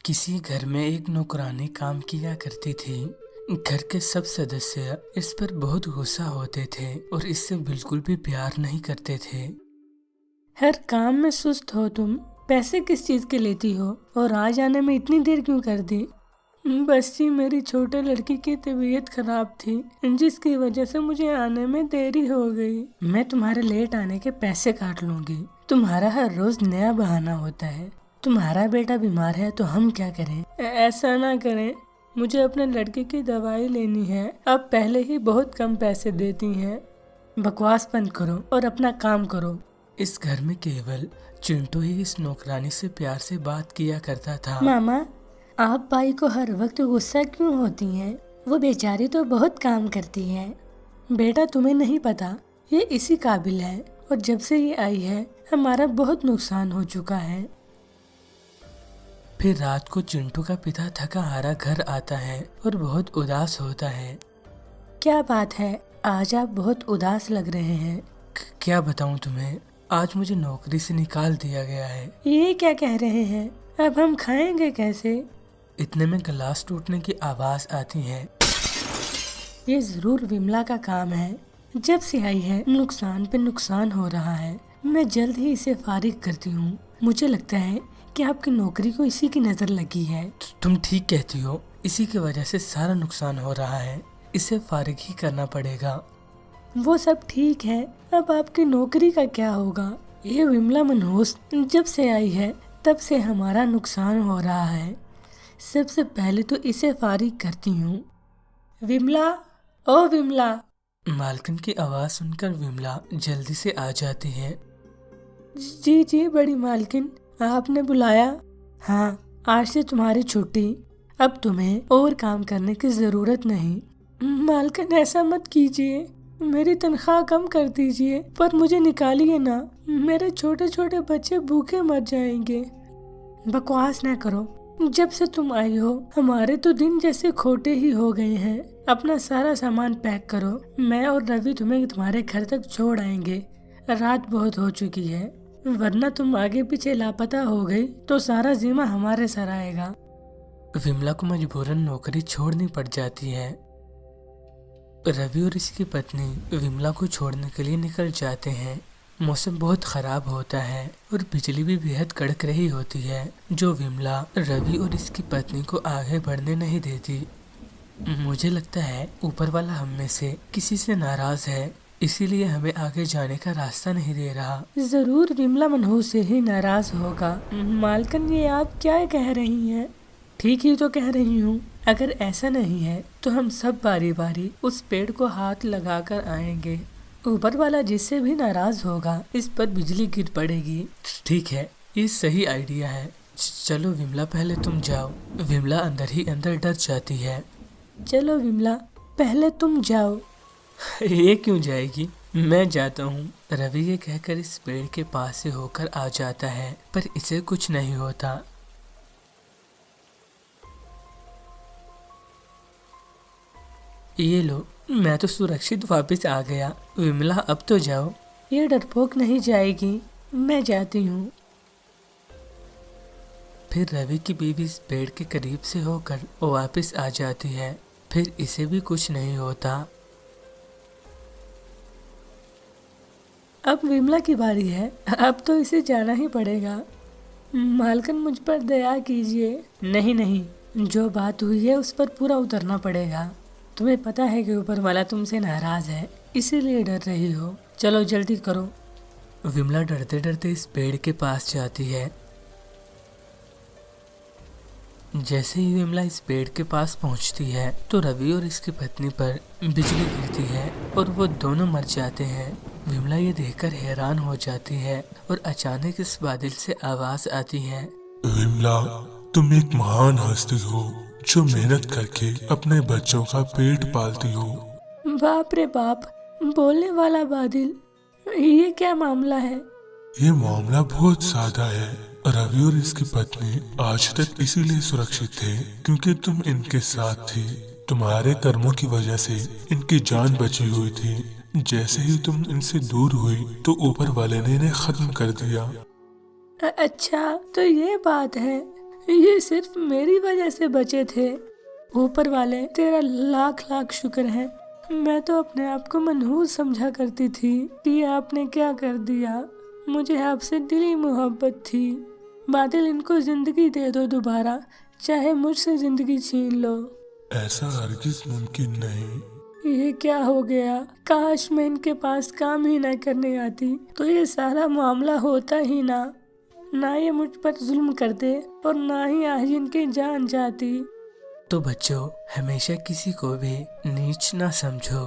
किसी घर में एक नौकरानी काम किया करती थी। घर के सब सदस्य इस पर बहुत गुस्सा होते थे और इससे बिल्कुल भी प्यार नहीं करते थे। हर काम में सुस्त हो तुम। पैसे किस चीज के लेती हो और आज आने में इतनी देर क्यों कर दी? बस जी, मेरी छोटे लड़की की तबीयत खराब थी जिसकी वजह से मुझे आने में देरी हो गई। मैं तुम्हारे लेट आने के पैसे काट लूंगी। तुम्हारा हर रोज नया बहाना होता है। तुम्हारा बेटा बीमार है तो हम क्या करें? ऐसा ना करें, मुझे अपने लड़के की दवाई लेनी है। अब पहले ही बहुत कम पैसे देती हैं। बकवास बंद करो और अपना काम करो। इस घर में केवल चिंटू ही इस नौकरानी से प्यार से बात किया करता था। मामा, आप भाई को हर वक्त गुस्सा क्यों होती हैं? वो बेचारी तो बहुत काम करती है। बेटा, तुम्हें नहीं पता, ये इसी काबिल है और जब से ये आई है हमारा बहुत नुकसान हो चुका है। फिर रात को चिंटू का पिता थका हारा घर आता है और बहुत उदास होता है। क्या बात है, आज आप बहुत उदास लग रहे हैं। क्या बताऊं तुम्हें, आज मुझे नौकरी से निकाल दिया गया है। ये क्या कह रहे हैं? अब हम खाएंगे कैसे? इतने में गिलास टूटने की आवाज आती है। ये जरूर विमला का काम है। जब से आई है नुकसान पे नुकसान हो रहा है। मैं जल्द ही इसे फारिग करती हूँ। मुझे लगता है कि आपकी नौकरी को इसी की नजर लगी है। तुम ठीक कहती हो, इसी की वजह से सारा नुकसान हो रहा है। इसे फारिग ही करना पड़ेगा। वो सब ठीक है, अब आपकी नौकरी का क्या होगा? ये विमला मनहूस जब से आई है तब से हमारा नुकसान हो रहा है। सबसे पहले तो इसे फारिग करती हूँ। विमला, ओ विमला। मालकिन की आवाज सुनकर विमला जल्दी से आ जाती है। जी जी बड़ी मालकिन, आपने बुलाया? हाँ, आज से तुम्हारी छुट्टी। अब तुम्हें और काम करने की जरूरत नहीं। मालकिन, ऐसा मत कीजिए, मेरी तनख्वाह कम कर दीजिए, पर मुझे निकालिए ना। मेरे छोटे छोटे बच्चे भूखे मर जाएंगे। बकवास ना करो, जब से तुम आई हो हमारे तो दिन जैसे खोटे ही हो गए हैं। अपना सारा सामान पैक करो, मैं और रवि तुम्हें तुम्हारे घर तक छोड़ आएंगे। रात बहुत हो चुकी है, वरना तुम आगे पीछे लापता हो गई तो सारा जिम्मा हमारे सर आएगा। विमला को मजबूरन नौकरी छोड़नी पड़ जाती है। रवि और इसकी पत्नी विमला को छोड़ने के लिए निकल जाते हैं। मौसम बहुत खराब होता है और बिजली भी बेहद कड़क रही होती है, जो विमला, रवि और इसकी पत्नी को आगे बढ़ने नहीं देती। मुझे लगता है ऊपर वाला हम में से किसी से नाराज है, इसीलिए हमें आगे जाने का रास्ता नहीं दे रहा। जरूर विमला मनहूस से ही नाराज होगा। मालकिन, ये आप क्या कह रही हैं? ठीक ही तो कह रही हूँ। अगर ऐसा नहीं है तो हम सब बारी बारी उस पेड़ को हाथ लगाकर आएंगे। ऊपर वाला जिससे भी नाराज होगा इस पर बिजली गिर पड़ेगी। ठीक है, ये सही आइडिया है। चलो विमला, पहले तुम जाओ। विमला अंदर ही अंदर डर जाती है। चलो विमला, पहले तुम जाओ। ये क्यों जाएगी, मैं जाता हूँ। रवि ये कहकर इस पेड़ के पास से होकर आ जाता है, पर इसे कुछ नहीं होता। ये लो, मैं तो सुरक्षित वापस आ गया। विमला, अब तो जाओ। ये डरपोक नहीं जाएगी, मैं जाती हूँ। फिर रवि की बीवी इस पेड़ के करीब से होकर वापस आ जाती है, फिर इसे भी कुछ नहीं होता। अब विमला की बारी है, अब तो इसे जाना ही पड़ेगा। मालकिन, मुझ पर दया कीजिए। नहीं नहीं, जो बात हुई है उस पर पूरा उतरना पड़ेगा। तुम्हें पता है कि ऊपर वाला तुमसे नाराज है, इसीलिए डर रही हो। चलो जल्दी करो। विमला डरते डरते इस पेड़ के पास जाती है। जैसे ही विमला इस पेड़ के पास पहुंचती है तो रवि और इसकी पत्नी पर बिजली गिरती है और वो दोनों मर जाते हैं। विमला ये देखकर हैरान हो जाती है और अचानक इस बादल से आवाज आती है। विमला, तुम एक महान हस्ती हो जो मेहनत करके अपने बच्चों का पेट पालती हो। बाप रे बाप, बोलने वाला बादल, ये क्या मामला है? ये मामला बहुत सादा है। रवि और इसकी पत्नी आज तक इसीलिए सुरक्षित थे क्योंकि तुम इनके साथ थी। तुम्हारे कर्मों की वजह से इनकी जान बची हुई थी। जैसे ही तुम इनसे दूर हुई तो ऊपर वाले ने इन्हें खत्म कर दिया। अच्छा, तो ये बात है। ये सिर्फ मेरी वजह से बचे थे। ऊपर वाले तेरा लाख लाख शुक्र है। मैं तो अपने आप को मनहूस समझा करती थी कि ये आपने क्या कर दिया। मुझे आपसे दिली मोहब्बत थी। बादल, इनको जिंदगी दे दो दोबारा, चाहे मुझसे जिंदगी छीन लो। ऐसा हरगिज मुमकिन नहीं। ये क्या हो गया? काश मैं इनके पास काम ही ना करने आती तो ये सारा मामला होता ही ना ये मुझ पर जुल्म करते और ना ही आज इनकी जान जाती। तो बच्चों, हमेशा किसी को भी नीच ना समझो।